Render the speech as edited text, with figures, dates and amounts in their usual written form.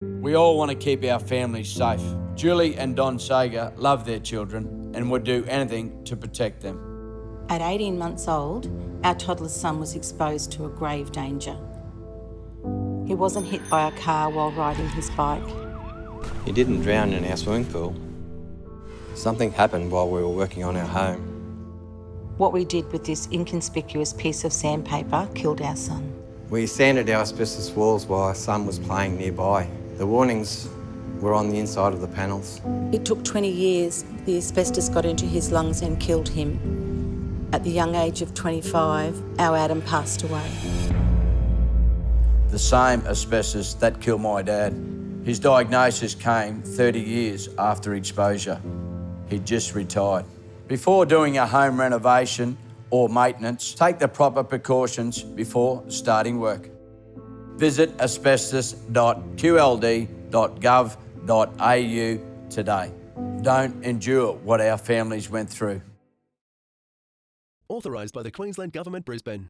We all want to keep our families safe. Julie and Don Sager love their children and would do anything to protect them. At 18 months old, our toddler's son was exposed to a grave danger. He wasn't hit by a car while riding his bike. He didn't drown in our swimming pool. Something happened while we were working on our home. What we did with this inconspicuous piece of sandpaper killed our son. We sanded our asbestos walls while our son was playing nearby. The warnings were on the inside of the panels. It took 20 years. The asbestos got into his lungs and killed him. At the young age of 25, our Adam passed away. The same asbestos that killed my dad. His diagnosis came 30 years after exposure. He'd just retired. Before doing a home renovation or maintenance, take the proper precautions before starting work. Visit asbestos.qld.gov.au today. Don't endure what our families went through. Authorised by the Queensland Government, Brisbane.